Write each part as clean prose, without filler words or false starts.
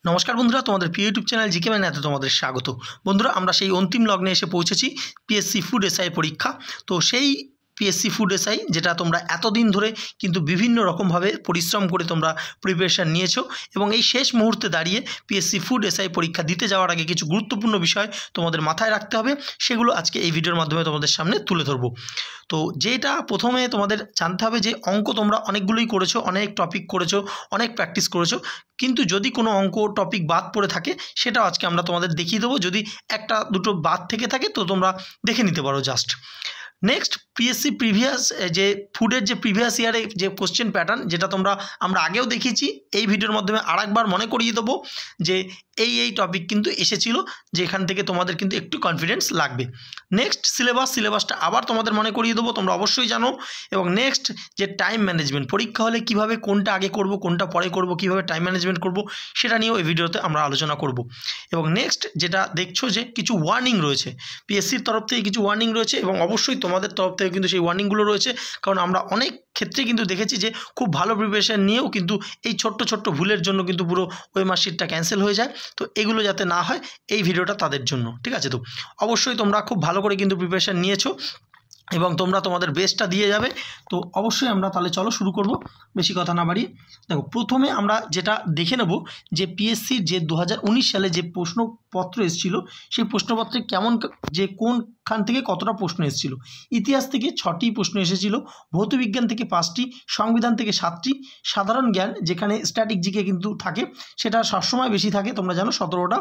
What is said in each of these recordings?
नमस्कार बंधुरा तुम्हारे प्रिय यूट्यूब चैनल जीके मैनाते तुम्हारे स्वागत। बंधुरा आमरा सेई अंतिम लग्ने एसे पौঁছেছি पीएससी फूड एसआई परीक्षा। तो सेई पीएससी फूड एसआई जेटा तोमरा एतदिन धरे किन्तु विभिन्न रकम भावे परिश्रम करे तोमरा प्रिपारेशन निয়েছো এবং এই শেষ মুহূর্তে দাঁড়িয়ে पीएससी फूड एसआई परीक्षा দিতে যাওয়ার আগে কিছু গুরুত্বপূর্ণ বিষয় তোমাদের মাথায় রাখতে হবে, সেগুলো আজকে এই ভিডিওর মাধ্যমে তোমাদের সামনে তুলে ধরব। তো যেটা প্রথমে তোমাদের জানতে হবে যে অঙ্ক তোমরা অনেকগুলোই করেছো, অনেক টপিক করেছো, অনেক প্র্যাকটিস করেছো, কিন্তু যদি কোনো অঙ্ক টপিক বাদ পড়ে থাকে সেটাও আজকে আমরা তোমাদের দেখিয়ে দেবো। যদি একটা দুটো বাদ থেকে থাকে তো তোমরা দেখে নিতে পারো জাস্ট। নেক্সট পিএসসি প্রিভিয়াস যে ফুডের যে প্রিভিয়াস ইয়ারে যে কোশ্চেন প্যাটার্ন যেটা তোমরা আমরা আগেও দেখিয়েছি, এই ভিডিওর মাধ্যমে আরেকবার মনে করিয়ে দেবো যে এই টপিক কিন্তু এসেছিল, যে এখান থেকে তোমাদের কিন্তু একটু কনফিডেন্স লাগবে। নেক্সট সিলেবাসটা আবার তোমাদের মনে করিয়ে দেবো, তোমরা অবশ্যই জানো। এবং নেক্সট যে টাইম ম্যানেজমেন্ট, পরীক্ষা হলে কিভাবে কোনটা আগে করব কোনটা পরে করব, কিভাবে টাইম ম্যানেজমেন্ট করব, সেটা নিয়েও এই ভিডিওতে আমরা আলোচনা করব। এবং নেক্সট যেটা দেখছো যে কিছু ওয়ার্নিং রয়েছে, পিএসসির তরফ থেকে কিছু ওয়ার্নিং রয়েছে এবং অবশ্যই তোমাদের তরফ থেকে কিন্তু সেই ওয়ার্নিংগুলো রয়েছে। কারণ আমরা অনেক ক্ষেত্রে কিন্তু দেখেছি যে খুব ভালো প্রিপারেশন নিয়েও কিন্তু এই ছোট্ট ভুলের জন্য কিন্তু পুরো ওই মার্কশিটটা ক্যান্সেল হয়ে যায়। তো এগুলো যাতে না হয় এই ভিডিওটা তাদের জন্য, ঠিক আছে? তো অবশ্যই তোমরা খুব ভালো করে কিন্তু প্রিপারেশন নিয়েছো এবং তোমরা তোমাদের বেস্টটা দিয়ে যাবে। তো অবশ্যই আমরা তাহলে চলো শুরু করব, বেশি কথা না বাড়িয়ে। দেখো, প্রথমে আমরা যেটা দেখে নেব যে পিএসসির যে 2019 সালে যে প্রশ্নপত্র এসেছিল, সেই প্রশ্নপত্রে কেমন যে কোনখান থেকে কতটা প্রশ্ন এসেছিল। ইতিহাস থেকে 6টি প্রশ্ন এসেছিল, ভৌতবিজ্ঞান থেকে 5টি, সংবিধান থেকে 7টি, সাধারণ জ্ঞান যেখানে স্ট্যাটিক জিকে কিন্তু থাকে সেটা সবসময় বেশি থাকে তোমরা জানো 17টা,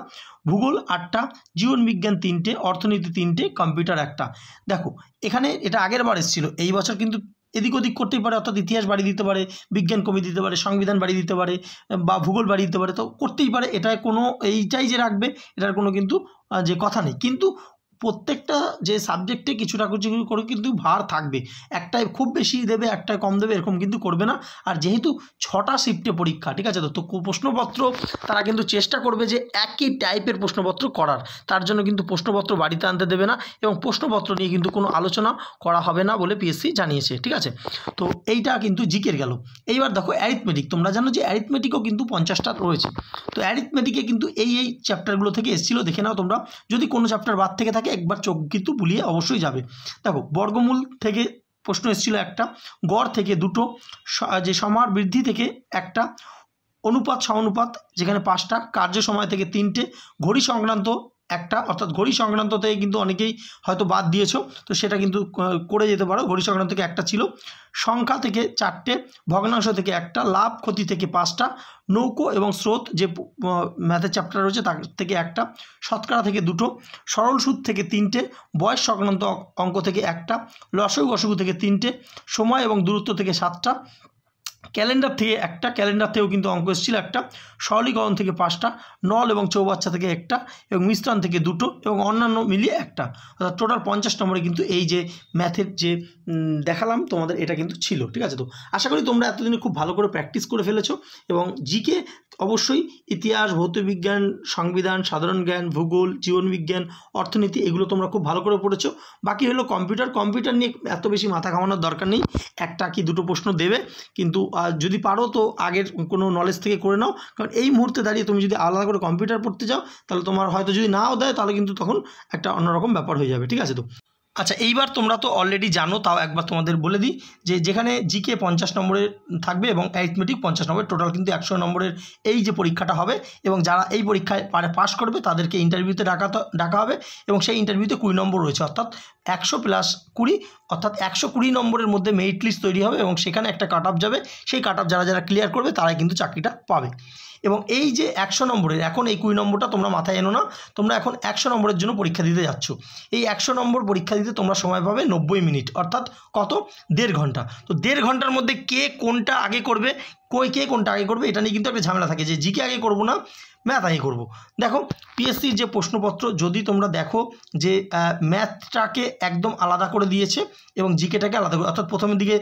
ভূগোল 8টা, জীবনবিজ্ঞান 3টে, অর্থনীতি 3টে, কম্পিউটার 1টা। দেখো এখানে এটা আগের বার এসেছিল, এই বছর কিন্তু এদিক ওদিক করতেই পারে, অর্থাৎ ইতিহাস বাড়িয়ে দিতে পারে, বিজ্ঞান কমিয়ে দিতে পারে, সংবিধান বাড়িয়ে দিতে পারে বা ভূগোল বাড়িয়ে দিতে পারে, তো করতেই পারে। এটা কোনো এইটাই যে রাখবে এটার কোনো কিন্তু যে কথা নেই, কিন্তু প্রত্যেকটা যে সাবজেক্টে কিছুটা কিছু করে কিন্তু ভার থাকবে, একটাই খুব বেশি দেবে একটাই কম দেবে এরকম কিন্তু করবে না। আর যেহেতু 6টা শিফটে পরীক্ষা, ঠিক আছে, তো প্রশ্নপত্র তারা কিন্তু চেষ্টা করবে যে একই টাইপের প্রশ্নপত্র করার, তার জন্য কিন্তু প্রশ্নপত্র বাড়িতে আনতে দেবে না এবং প্রশ্নপত্র নিয়ে কিন্তু কোনো আলোচনা করা হবে না বলে পিএসসি জানিয়েছে, ঠিক আছে? তো এইটা কিন্তু জিকের গেল। এইবার দেখো অ্যারিথমেটিক, তোমরা জানো যে অ্যারিথমেটিকও কিন্তু 50টা রয়েছে। তো অ্যারিথমেটিকে কিন্তু এই চ্যাপ্টারগুলো থেকে এসেছিলো, দেখে নাও তোমরা। যদি কোনো চ্যাপ্টার বাদ থেকে থাকে একবার চোখ কিন্তু বুলিয়ে অবশ্যই যাবে। দেখো বর্গমূল থেকে প্রশ্ন এসেছিল একটা, গড় থেকে 2টো, যে সমার বৃদ্ধি থেকে একটা, অনুপাত সমানুপাত যেখানে 5টা, কার্য সময় থেকে 3টে, ঘড়ি সংক্রান্ত একটা, অর্থাৎ ঘড়ি সংক্রান্ত থেকে কিন্তু অনেকেই হয়তো বাদ দিয়েছো, তো সেটা কিন্তু করে যেতে পারো। ঘড়ি সংক্রান্ত থেকে একটা ছিল, সংখ্যা থেকে 4টে, ভগ্নাংশ থেকে একটা, লাভ ক্ষতি থেকে 5টা, নৌকো এবং স্রোত যে ম্যাথের চ্যাপ্টার রয়েছে তার থেকে একটা, শতকরা থেকে 2টো, সরল সুদ থেকে 3টে, বয়স সংক্রান্ত অঙ্ক থেকে একটা, লসাগু গসাগু থেকে 3টে, সময় এবং দূরত্ব থেকে 7টা, ক্যালেন্ডার থেকে একটা, ক্যালেন্ডার থেকেও কিন্তু অঙ্ক এসেছিল একটা, সরলীকরণ থেকে 5টা, নল এবং চৌবাচ্চা থেকে একটা এবং মিশ্রণ থেকে 2টো এবং অন্যান্য মিলিয়ে একটা, অর্থাৎ টোটাল 50 নম্বরে কিন্তু এই যে ম্যাথের যে দেখালাম তোমাদের এটা কিন্তু ছিল, ঠিক আছে? তো আশা করি তোমরা এতদিনে খুব ভালো করে প্র্যাকটিস করে ফেলেছো এবং জিকে অবশ্যই ইতিহাস, ভৌতবিজ্ঞান, সংবিধান, সাধারণ জ্ঞান, ভূগোল, জীবনবিজ্ঞান, অর্থনীতি এগুলো তোমরা খুব ভালো করে পড়েছো। বাকি হলো কম্পিউটার নিয়ে এত বেশি মাথা ঘামানোর দরকার নেই, একটা কি দুটো প্রশ্ন দেবে, কিন্তু যদি পারো তো আগের কোনো নলেজ থেকে করে নাও। কারণ এই মুহূর্তে দাঁড়িয়ে তুমি যদি আলাদা করে কম্পিউটার পড়তে যাও তাহলে তোমার হয়তো যদি নাও দেয় তাহলে কিন্তু তখন একটা অন্যরকম ব্যাপার হয়ে যাবে, ঠিক আছে? তো আচ্ছা, এইবার তোমরা তো অলরেডি জানো, তাও একবার তোমাদের বলে দিই যে যেখানে জিকে 50 নম্বরের থাকবে এবং অ্যারিথমেটিক 50 নম্বরের, টোটাল কিন্তু 100 নম্বরের এই যে পরীক্ষাটা হবে এবং যারা এই পরীক্ষায় পাস করবে তাদেরকে ইন্টারভিউতে ডাকা হবে এবং সেই ইন্টারভিউতে 20 নম্বর রয়েছে, অর্থাৎ 100 + 20, অর্থাৎ 120 নম্বরের মধ্যে মেরিট লিস্ট তৈরি হবে এবং সেখানে একটা কাট অফ যাবে। সেই কাট অফ যারা ক্লিয়ার করবে তারাই কিন্তু চাকরিটা পাবে। এবং এই যে 100 নম্বরের, এখন এই 20 নম্বরটা তোমরা মাথায় এনো না, তোমরা এখন 100 নম্বরের জন্য পরীক্ষা দিতে যাচ্ছ। এই 100 নম্বর পরীক্ষা দিতে তোমরা সময় পাবে 90 মিনিট, অর্থাৎ কত, 1.5 ঘন্টা। তো 1.5 ঘন্টার মধ্যে কে কোনটা আগে করবে, কে কোনটা আগে করবে এটা নিয়ে কিন্তু একটা ঝামেলা থাকে যে জিকে আগে করবো না ম্যাথ আগে করব। দেখো পিএসসির যে প্রশ্নপত্র যদি তোমরা দেখো যে ম্যাথটাকে একদম আলাদা করে দিয়েছে এবং জিকেটাকে আলাদা করে, অর্থাৎ প্রথমের দিকে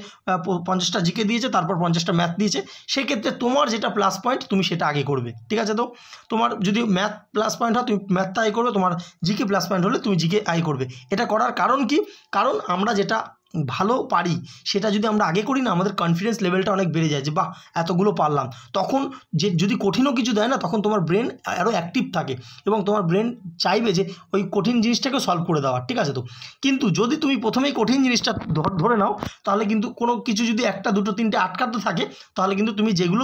50টা জিকে দিয়েছে, তারপর 50টা ম্যাথ দিয়েছে। সেক্ষেত্রে তোমার যেটা প্লাস পয়েন্ট তুমি সেটা আগে করবে, ঠিক আছে? তো তোমার যদি ম্যাথ প্লাস পয়েন্ট হয় তুমি ম্যাথটা আগে করবে, তোমার জিকে প্লাস পয়েন্ট হলে তুমি জিকে আগে করবে। এটা করার কারণ কি? কারণ আমরা যেটা ভালো পারি সেটা যদি আমরা আগে করি না, আমাদের কনফিডেন্স লেভেলটা অনেক বেড়ে যায় যে বাহ এতগুলো পারলাম। তখন যে যদি কঠিনও কিছু দেয় না, তখন তোমার ব্রেন আরও অ্যাক্টিভ থাকে এবং তোমার ব্রেন চাইবে যে ওই কঠিন জিনিসটাকে সলভ করে দেওয়ার, ঠিক আছে। তো কিন্তু যদি তুমি প্রথমেই কঠিন জিনিসটা ধরে নাও, তাহলে কিন্তু কোনো কিছু যদি একটা দুটো তিনটে আটকাতে থাকে, তাহলে কিন্তু তুমি যেগুলো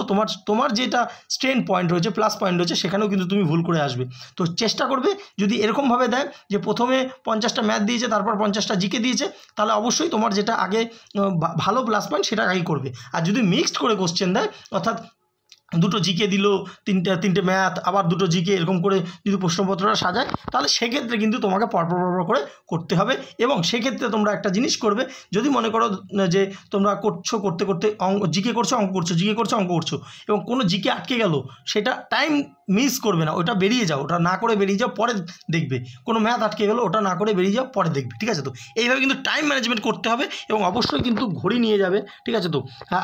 তোমার যেটা স্ট্রেন্থ পয়েন্ট রয়েছে, প্লাস পয়েন্ট রয়েছে, সেখানেও কিন্তু তুমি ভুল করে আসবে। তো চেষ্টা করবে যদি এরকমভাবে দেয় যে প্রথমে 50টা ম্যাথ দিয়েছে, তারপর 50টা জিকে দিয়েছে, তাহলে অবশ্যই তোমার যেটা আগে ভালো প্লাস পয়েন্ট সেটা আগেই করবে। আর যদি মিক্সড করে কোশ্চেন দেয়, অর্থাৎ দুটো জিকে দিল, তিনটে ম্যাথ, আবার দুটো জিকে, এরকম করে যদি প্রশ্নপত্রটা সাজায়, তাহলে সেক্ষেত্রে কিন্তু তোমাকে পরপর করে করতে হবে। এবং সেক্ষেত্রে তোমরা একটা জিনিস করবে, যদি মনে করো যে তোমরা করতে জিকে করছো অঙ্ক করছো, জিকে করছো অঙ্ক করছো, এবং কোনো জিকে আটকে গেল, সেটা টাইম মিস করবে না, ওটা বেরিয়ে যাও, ওটা না করে বেরিয়ে যাও, পরে দেখবে। কোনো ম্যাথ আটকে গেলো, ওটা না করে বেরিয়ে যাও, পরে দেখবে, ঠিক আছে। তো এইভাবে কিন্তু টাইম ম্যানেজমেন্ট করতে হবে, এবং অবশ্যই কিন্তু ঘড়ি নিয়ে যাবে, ঠিক আছে। তো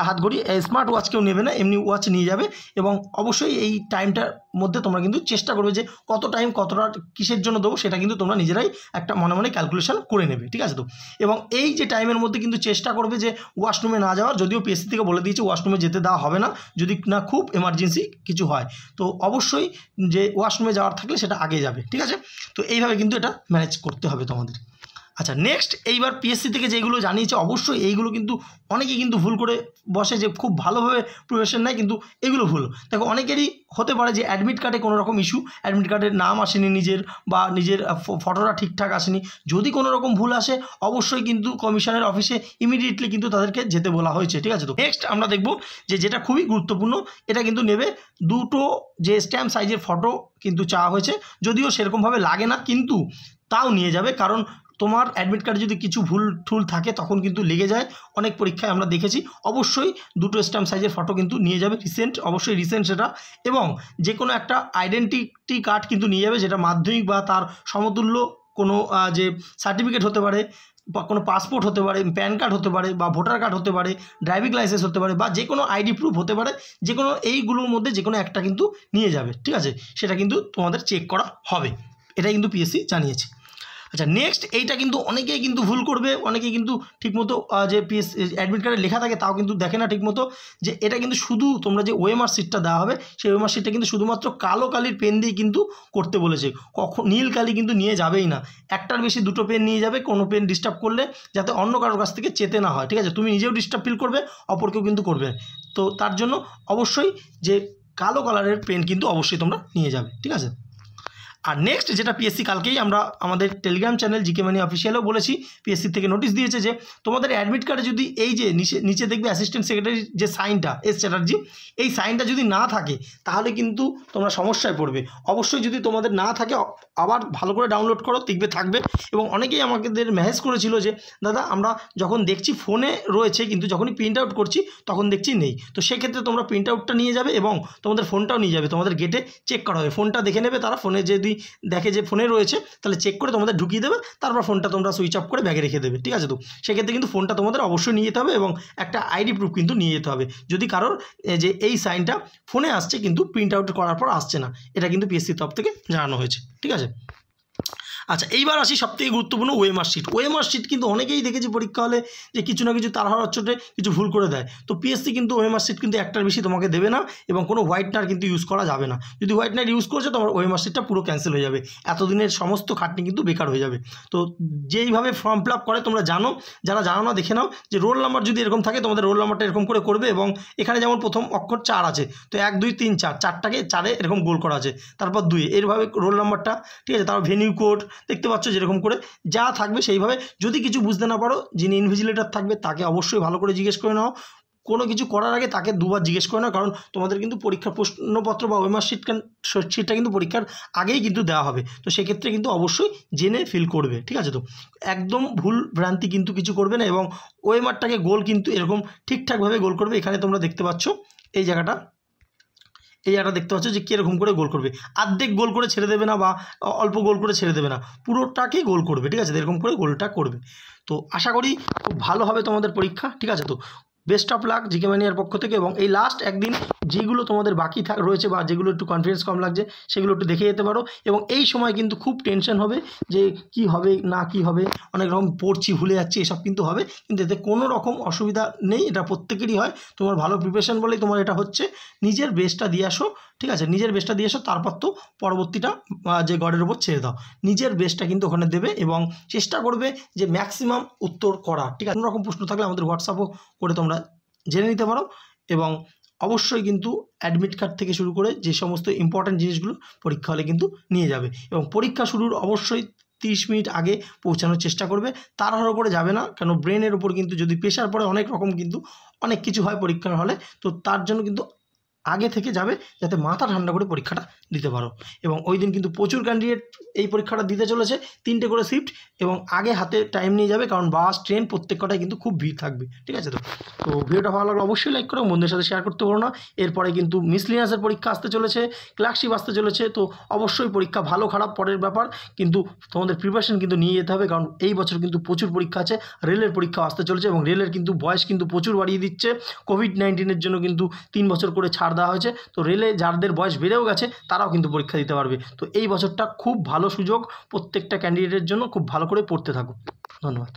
হাত ঘড়ি, স্মার্ট ওয়াচ কেউ নেবে না, এমনি ওয়াচ নিয়ে যাবে। এবং অবশ্যই এই টাইমটার মধ্যে তোমরা কিন্তু চেষ্টা করবে যে কত টাইম কতটা কিসের জন্য দেবো, সেটা কিন্তু তোমরা নিজেরাই একটা মনে মনে ক্যালকুলেশন করে নেবে, ঠিক আছে। তো এবং এই যে টাইমের মধ্যে কিন্তু চেষ্টা করবে যে ওয়াশরুমে না যাওয়ার, যদিও পিএসসি থেকে বলে দিয়েছে ওয়াশরুমে যেতে দেওয়া হবে না যদি না খুব এমার্জেন্সি কিছু হয়। তো অবশ্যই যে ওয়াশরুমে যাওয়ার থাকলে সেটা আগে যাবে, ঠিক আছে। তো এইভাবে কিন্তু এটা ম্যানেজ করতে হবে তোমাদের। আচ্ছা, নেক্সট এইবার পিএসসি থেকে যেগুলো জানিয়েছে, অবশ্যই এইগুলো কিন্তু অনেকেই কিন্তু ভুল করে বসে যে খুব ভালোভাবে প্রিপারেশন নেয়, কিন্তু এগুলো ভুল। দেখো, অনেকেরই হতে পারে যে অ্যাডমিট কার্ডে কোনো রকম ইস্যু, অ্যাডমিট কার্ডের নাম আসেনি নিজের, বা নিজের ফটোটা ঠিকঠাক আসেনি। যদি কোনো রকম ভুল আসে, অবশ্যই কিন্তু কমিশনের অফিসে ইমিডিয়েটলি কিন্তু তাদেরকে যেতে বলা হয়েছে, ঠিক আছে। তো নেক্সট আমরা দেখব যে যেটা খুবই গুরুত্বপূর্ণ, এটা কিন্তু নেবে দুটো যে স্ট্যাম্প সাইজের ফটো কিন্তু চাওয়া হয়েছে, যদিও সেরকমভাবে লাগে না, কিন্তু তাও নিয়ে যাবে। কারণ তোমার অ্যাডমিট কার্ডে যদি কিছু ভুল থাকে, তখন কিন্তু লেগে যায়, অনেক পরীক্ষায় আমরা দেখেছি। অবশ্যই দুটো স্ট্যাম্প সাইজের ফটো কিন্তু নিয়ে যাবে, অবশ্যই রিসেন্ট সেটা। এবং যে কোনো একটা আইডেন্টিটি কার্ড কিন্তু নিয়ে যাবে, যেটা মাধ্যমিক বা তার সমতুল্য কোনো যে সার্টিফিকেট হতে পারে, বা কোনো পাসপোর্ট হতে পারে, প্যান কার্ড হতে পারে, বা ভোটার কার্ড হতে পারে, ড্রাইভিং লাইসেন্স হতে পারে, বা যে কোনো আইডি প্রুফ হতে পারে, যে কোনো এইগুলোর মধ্যে যে কোনো একটা কিন্তু নিয়ে যাবে, ঠিক আছে। সেটা কিন্তু তোমাদের চেক করা হবে, এটাই কিন্তু পিএসসি জানিয়েছে। আচ্ছা, নেক্সট এইটা কিন্তু অনেকেই কিন্তু ভুল করবে, অনেকেই কিন্তু ঠিকমতো যে অ্যাডমিট কার্ডে লেখা থাকে তাও কিন্তু দেখে না ঠিকমতো, যে এটা কিন্তু শুধু তোমরা যে ওএমআর শিটটা দেওয়া হবে, সেই ওএমআর শিটটা কিন্তু শুধুমাত্র কালো কালির পেন দিয়ে কিন্তু করতে বলেছে, নীল কালি কিন্তু নিয়ে যাবেই না। একটার বেশি দুটো পেন নিয়ে যাবে, কোনো পেন ডিস্টার্ব করলে যাতে অন্য কারোর কাছ থেকে চেতে না হয়, ঠিক আছে। তুমি নিজেও ডিস্টার্ব ফিল করবে, অপরকেও কিন্তু করবে। তো তার জন্য অবশ্যই যে কালো কালারের পেন কিন্তু অবশ্যই তোমরা নিয়ে যাবে, ঠিক আছে। আর নেক্সট যেটা পিএসসি কালকেই আমরা আমাদের টেলিগ্রাম চ্যানেল জিকে মানি অফিসিয়ালেও বলেছি, পিএসসি থেকে নোটিশ দিয়েছে যে তোমাদের অ্যাডমিট কার্ডে যদি এই যে নিচে দেখবে অ্যাসিস্ট্যান্ট সেক্রেটারি যে সাইনটা, এস চ্যাটার্জি, এই সাইনটা যদি না থাকে, তাহলে কিন্তু তোমরা সমস্যায় পড়বে। অবশ্যই যদি তোমাদের না থাকে, আবার ভালো করে ডাউনলোড করো, দেখবে থাকবে। এবং অনেকেই আমাদের মেসেজ করেছিল যে দাদা আমরা যখন দেখছি ফোনে রয়েছে, কিন্তু যখনই প্রিন্ট আউট করছি তখন দেখছি নেই। তো সেক্ষেত্রে তোমরা প্রিন্ট আউটটা নিয়ে যাবে, এবং তোমাদের ফোনটাও নিয়ে যাবে, তোমাদের গেটে চেক করা হবে, ফোনটা দেখে নেবে তারা। ফোনে যদি দেখে যে ফোনে রয়েছে, তাহলে চেক করে তোমাদের ঢুকিয়ে দেবে, তারপর ফোনটা তোমরা সুইচ অফ করে ব্যাগে রেখে দেবে, ঠিক আছে। তো সেক্ষেত্রে কিন্তু ফোনটা তোমাদের অবশ্যই নিয়ে যেতে হবে, এবং একটা আইডি প্রুফ কিন্তু নিয়ে যেতে হবে, যদি কারোর যে এই সাইনটা ফোনে আসছে কিন্তু প্রিন্ট আউট করার পর আসছে না। এটা কিন্তু পিএসসির তরফ থেকে জানানো হয়েছে, ঠিক আছে। আচ্ছা, এইবার আসি সবথেকে গুরুত্বপূর্ণ ওএমআর শিট। ওএমআর শিট কিন্তু অনেকেই দেখেছি পরীক্ষা হলে যে কিছু না কিছু তাড়াহুড়োর চোটে কিছু ভুল করে দেয়। তো পিএসসি কিন্তু ওএমআর শিট কিন্তু একটার বেশি তোমাকে দেবে না, এবং কোনো হোয়াইটনার কিন্তু ইউজ করা যাবে না। যদি হোয়াইটনার ইউজ করছো, তোমার ওএমআর শিটটা পুরো ক্যান্সেল হয়ে যাবে, এতদিনের সমস্ত খাটনি কিন্তু বেকার হয়ে যাবে। তো যেইভাবে ফর্ম ফিল আপ করে তোমরা জানো, যারা জানো না দেখে নাও, যে রোল নাম্বার যদি এরকম থাকে, তোমাদের রোল নাম্বারটা এরকম করে করবে, এবং এখানে যেমন প্রথম অক্ষর 4 আছে, তো 1 2 3 4, 4টাকে 4-এ এরকম গোল করা আছে, তারপর 2 এইভাবে রোল নাম্বারটা, ঠিক আছে। তারপর ভেনিউ কোড দেখতে পাচ্ছ, যেরকম করে যা থাকবে সেইভাবে। যদি কিছু বুঝতে না পারো, যিনি ইনভিজিলেটর থাকবে তাকে অবশ্যই ভালো করে জিজ্ঞেস করে নাও, কোনো কিছু করার আগে তাকে দুবার জিজ্ঞেস করে নাও, কারণ তোমাদের কিন্তু পরীক্ষার প্রশ্নপত্র বা ওএমআর শিটটা কিন্তু পরীক্ষার আগেই কিন্তু দেওয়া হবে। তো সেক্ষেত্রে কিন্তু অবশ্যই জেনে ফিল করবে, ঠিক আছে। তো একদম ভুল ভ্রান্তি কিন্তু কিছু করবে না, এবং ওএমআরটাকে গোল কিন্তু এরকম ঠিকঠাকভাবে গোল করবে। এখানে তোমরা দেখতে পাচ্ছ এই জায়গাটা দেখতে পাচ্ছ যে কীরকম করে গোল করবে, অর্ধেক গোল করে ছেড়ে দেবে না, বা অল্প গোল করে ছেড়ে দেবে না, পুরোটাকে গোল করবে, ঠিক আছে। এরকম করে গোলটা করবে। তো আশা করি খুব ভালো হবে তোমাদের পরীক্ষা, ঠিক আছে। তো বেস্ট অফ লাক জিকে ম্যানিয়ার পক্ষ থেকে। এবং এই লাস্ট একদিন যেগুলো তোমাদের বাকি রয়েছে বা যেগুলো একটু কনফিডেন্স কম লাগছে সেগুলো একটু দেখে যেতে পারো। এবং এই সময় কিন্তু খুব টেনশন হবে যে কি হবে না কি হবে, অনেক রকম পড়ছি ভুলে যাচ্ছি, এসব কিন্তু হবে, কিন্তু এতে কোনো রকম অসুবিধা নেই, এটা প্রত্যেকেরই হয়। তোমার ভালো প্রিপারেশন বলেই তোমার এটা হচ্ছে। নিজের বেস্টটা দিয়ে আসো, ঠিক আছে, নিজের বেস্টটা দিয়ে আসো, তারপর তো পরবর্তীটা যে গডের উপর ছেড়ে দাও। নিজের বেস্টটা কিন্তু ওখানে দেবে এবং চেষ্টা করবে যে ম্যাক্সিমাম উত্তর করা, ঠিক আছে। কোনো রকম প্রশ্ন থাকলে আমাদের হোয়াটসঅ্যাপও করে তোমরা জেনে নিতে পারো। এবং অবশ্যই কিন্তু অ্যাডমিট কার্ড থেকে শুরু করে যে সমস্ত ইম্পর্ট্যান্ট জিনিসগুলো পরীক্ষা হলে কিন্তু নিয়ে যাবে। এবং পরীক্ষা শুরুর অবশ্যই 30 মিনিট আগে পৌঁছানোর চেষ্টা করবে, তাড়াহুড়ো করে যাবে না, কেন ব্রেনের উপর কিন্তু যদি প্রেশার পড়ে অনেক রকম কিন্তু অনেক কিছু হয় পরীক্ষার হলে, তো তার জন্য কিন্তু আগে থেকে যাবে যাতে মাথা ঠান্ডা করে পরীক্ষাটা দিতে পারো। এবং ওই দিন কিন্তু প্রচুর ক্যান্ডিডেট এই পরীক্ষাটা দিতে চলেছে, 3টে করে শিফট, এবং আগে হাতে টাইম নিয়ে যাবে, কারণ বাস ট্রেন প্রত্যেক কটায় কিন্তু খুব ভিড় থাকবে, ঠিক আছে। তো ভিডিওটা ভালো লাগলে অবশ্যই লাইক করো, বন্ধুদের সাথে শেয়ার করতে পারো না। এরপরে কিন্তু মিসলিনিয়াসের পরীক্ষা আসতে চলেছে, ক্লার্কশিপ আসতে চলেছে, তো অবশ্যই পরীক্ষা ভালো খারাপ পরের ব্যাপার, কিন্তু তোমাদের প্রিপারেশন কিন্তু নিয়ে যেতে হবে, কারণ এই বছর কিন্তু প্রচুর পরীক্ষা আছে। রেলের পরীক্ষা আসতে চলেছে এবং রেলের কিন্তু বয়স কিন্তু প্রচুর বাড়িয়ে দিচ্ছে, কোভিড-19-এর জন্য কিন্তু 3 বছর করে ছাড় দেওয়া হয়েছে। তো রেলে যাদের বয়স বেড়েও গেছে তারাও কিন্তু পরীক্ষা দিতে পারবে। তো এই বছরটা খুব ভালো সুযোগ প্রত্যেকটা ক্যান্ডিডেটের জন্য, খুব ভালো করে পড়তে থাকো। ধন্যবাদ।